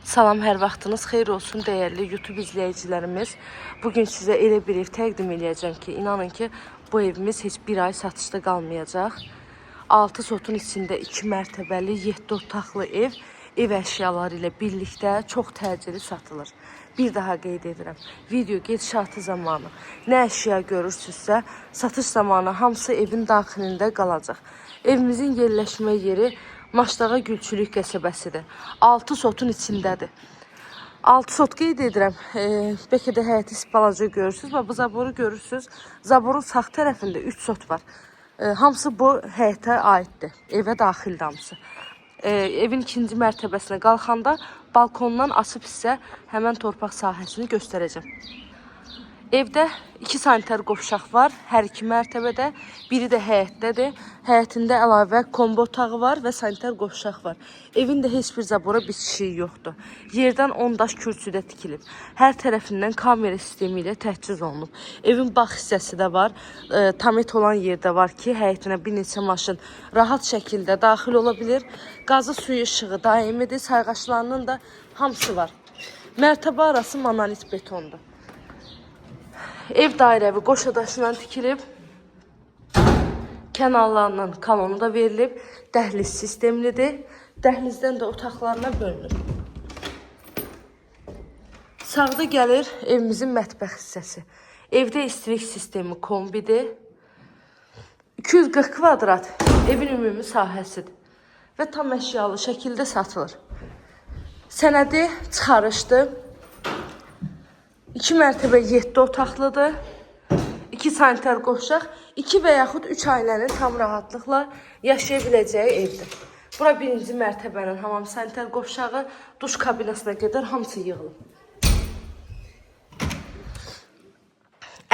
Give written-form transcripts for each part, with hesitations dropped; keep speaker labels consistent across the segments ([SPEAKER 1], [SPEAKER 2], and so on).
[SPEAKER 1] Salam, hər vaxtınız xeyir olsun dəyərli YouTube izləyicilərimiz. Bugün sizə elə bir ev təqdim edəcəm ki, inanın ki, bu evimiz heç bir ay satışda qalmayacaq. 6 sotun içində 2 mərtəbəli 7 otaqlı ev əşyaları ilə birlikdə çox təcili satılır. Bir daha qeyd edirəm, video gedişatı zamanı nə əşya görürsünüzsə, satış zamanı hamısı evin daxilində qalacaq. Evimizin yerləşmə yeri Maşdağa Gülçülük qəsəbəsidir. 6 sotun içindədir. 6 sot qeyd edirəm. Bəlkə də həyəti balaca görürsünüz və bu zaboru görürsünüz. Zaborun sağ tərəfində 3 sot var. Hamısı bu həyətə aiddir. Evə daxildir hamısı. Evin ikinci mərtəbəsinə qalxanda balkondan açıb sizə həmən torpaq sahəsini göstərəcəm. Evdə 2 sanitar qovşaq var, hər iki mərtəbədə, biri də həyətdədir. Həyətində əlavə kombo otağı var və sanitar qovşaq var. Evin də heç bir zabora bitişiyi yoxdur. Yerdən 10 daş kürsüdə tikilib. Hər tərəfindən kamera sistemi ilə təchiz olunub. Evin bağ hissəsi də var, tamet olan yerdə var ki, həyətinə bir neçə maşın rahat şəkildə daxil ola bilir. Qazı suyu işığı daimidir, sayğaçlarının da hamısı var. Mərtəbə arası monolit betondur. Ev dairəvi qoşa daşından tikilib, kənarlarından kalonu da verilib, dəhliz sistemlidir, dəhlizdən də otaqlarına bölünür. Sağda gəlir evimizin mətbəx hissəsi. Evdə istilik sistemi kombidir. 240 kvadrat evin ümumi sahəsidir və tam əşyalı şəkildə satılır. Sənədi çıxarışdır. 2 mərtəbə 7 otaqlıdır. 2 sanitar qovşaq, 2 və yaxud 3 ailənin tam rahatlıqla yaşaya biləcəyi evdir. Bura birinci mərtəbənin hamam sanitar qovşağı, duş kabinasına qədər hamısı yığılıb.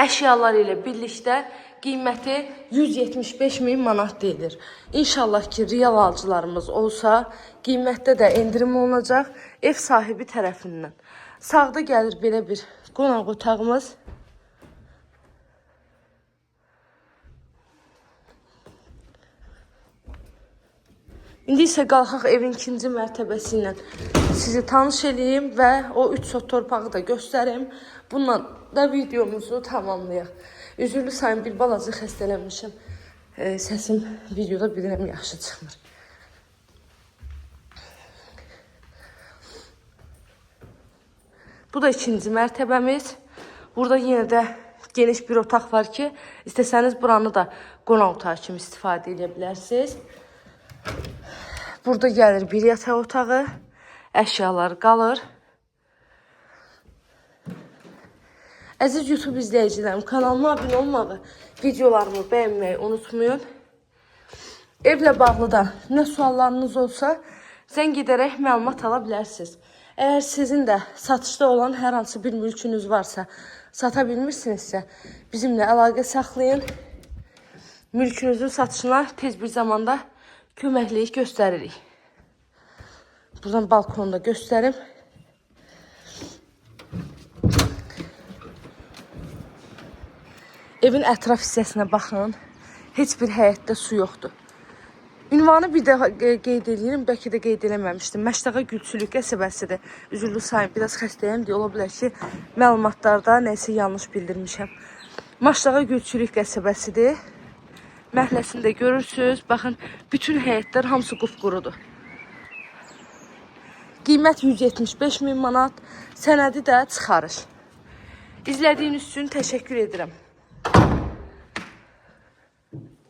[SPEAKER 1] Əşyalar ilə birlikdə qiyməti 175.000 manat deyilir. İnşallah ki, real alıcılarımız olsa, qiymətdə də endirim olunacaq ev sahibi tərəfindən. Sağda gəlir belə bir qonaq otağımız. İndi isə qalxaq evin ikinci mərtəbəsi ilə sizi tanış edeyim və o 3 sot torpağı da göstərim. Bununla da videomuzu tamamlayaq. Üzürlü sayın, bir balaca xəstələnmişəm. Səsim videoda bilirəm yaxşı çıxmır. Bu da ikinci mərtəbəmiz. Burada yenə də geniş bir otaq var ki, istəsəniz buranı da qonaq otağı kimi istifadə edə bilərsiniz. Burada gəlir bir yataq otağı, əşyalar qalır. Əziz YouTube izləyicilərim, kanalıma abunə olmağı, videolarımı bəyənməyi unutmayın. Evlə bağlı da nə suallarınız olsa, zəng edərək məlumat ala bilərsiniz. Əgər sizin də satışda olan hər hansı bir mülkünüz varsa, sata bilmirsinizsə, bizimlə əlaqə saxlayın. Mülkünüzün satışına tez bir zamanda köməklik göstəririk. Buradan balkonda göstərim. Evin ətraf hissəsinə baxın. Heç bir həyətdə su yoxdur. Ünvanı bir daha qeyd edirəm, bəlkə də qeyd eləməmişdim. Maşdağa Gülçülük qəsəbəsidir. Üzürlü sayın, biraz xəstəyəm deyə ola bilər ki, məlumatlarda nəsə yanlış bildirmişəm. Maşdağa Gülçülük qəsəbəsidir. Məhləsini də görürsünüz. Baxın, bütün həyətlər hamısı qupqurudur. Qiymət 175.000 manat, sənədi də çıxarış. İzlədiyiniz üçün təşəkkür edirəm.